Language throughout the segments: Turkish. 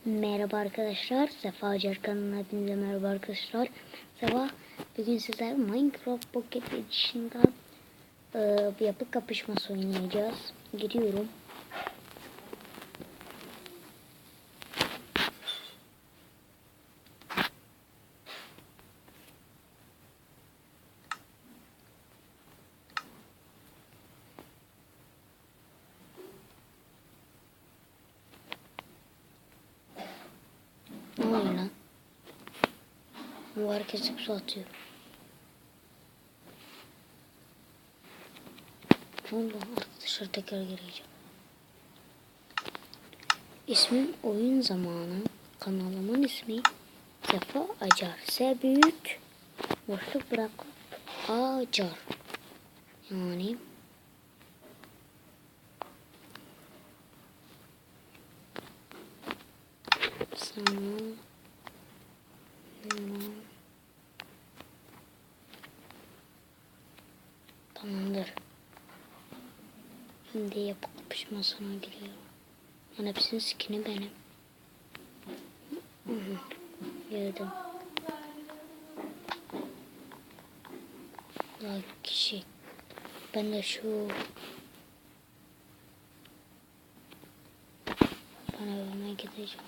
Merhaba arkadaşlar, Sefa Acar kanalına hepinize merhaba arkadaşlar. Sefa, bugün sizler Minecraft Pocket Edition'da bir yapı kapışması oynayacağız. Giriyorum. Ne oluyor lan? Bu herkesi su atıyor. Allah, arkadaşlar tekrar gireceğim. İsmim oyun zamanı. Kanalımın ismi Sefa Acar. S büyük boşluk bırakıp Acar. Yani zaman tamamdır. Şimdi yapı kapışmasına giriyorum. Yani hepsinin skin'i benim. Girdim. Daha kişi. Ben de şu bana evime gideceğim.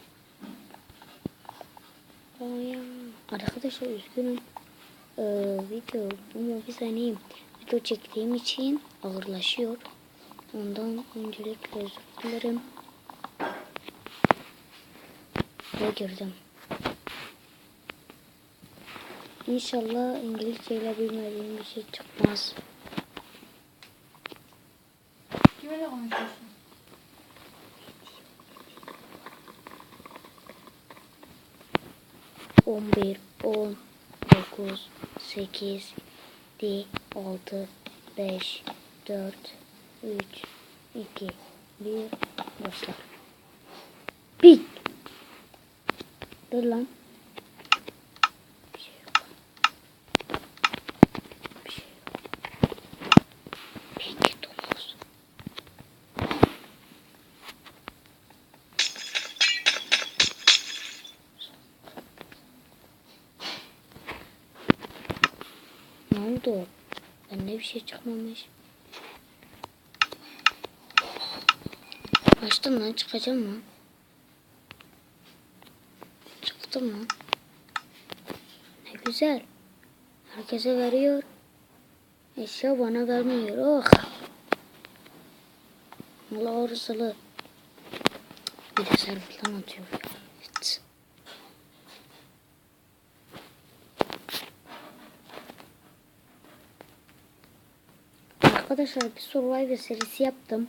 Ya. Arkadaşlar üzgünüm. Video ama bir saniye video çektiğim için ağırlaşıyor. Ondan öncelikle özür dilerim. Ve girdim. İnşallah İngilizce ile bilmediğim bir şey çıkmaz. Kiminle konuşuyorsun? On bir, 10, 9, 8, 7, 6, 5, 4, 3, 2, 1, başla. Bit. Dur lan. Bir şey yok. Bir şey yok. Peki domuz. Ne oldu? Bende bir şey çıkmamış. Açtım lan, çıkacağım mı? Çıktım lan. Ne güzel. Herkese veriyor. Eşya bana vermiyor. Oh. Allah orasılı. Bir de serverden atıyor ya. Evet. Arkadaşlar bir Survivor serisi yaptım.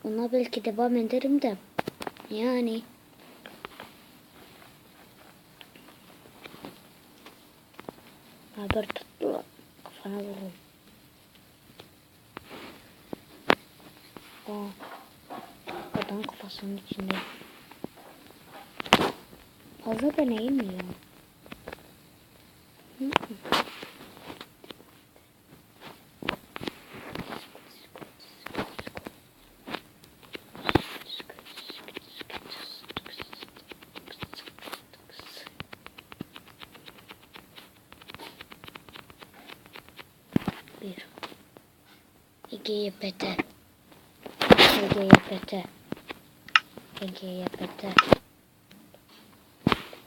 Ona belki devam ederim de. Yani. Haber tuttu. Kafana vururum. Aa. Adam kafasının içinde. Fazla da neyim ya? Bir. İki YPT. İki YPT. İki YPT.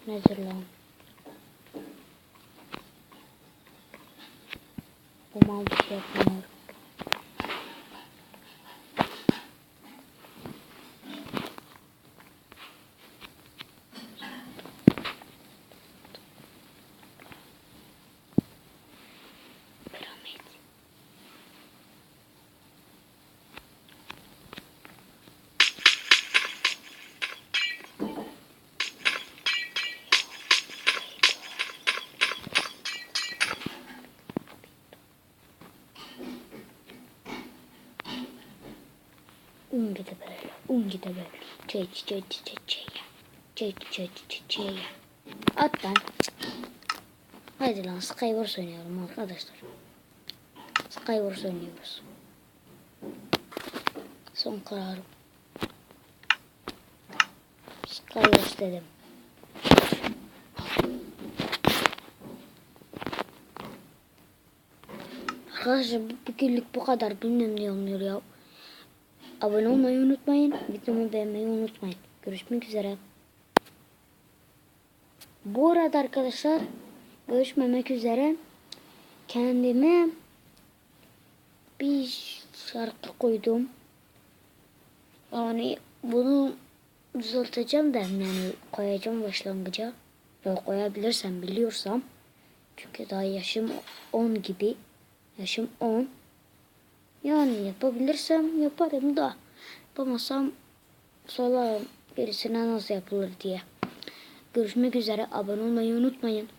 Nedir lan? Bu mal bir şey yapmıyor. Piramit. Gide böyle. Gide böyle. Çey. At lan. Haydi lan, Skywars oynuyorum arkadaşlar. Skywars oynuyoruz. Son kararım. Skywars dedim. Arkadaşlar bugünlük bu kadar. Bilmem ne olmuyor ya. Abone olmayı unutmayın. Videomu beğenmeyi unutmayın. Görüşmek üzere. Bu arada arkadaşlar görüşmemek üzere. Kendime bir şarkı koydum. Yani bunu düzelteceğim de yani koyacağım başlangıca. Ve koyabilirsem biliyorsam. Çünkü daha yaşım 10 gibi. Yaşım 10. Yani yapabilirsem yaparım da yapamazsam sorarım birisine nasıl yapılır diye. Görüşmek üzere. Abone olmayı unutmayın.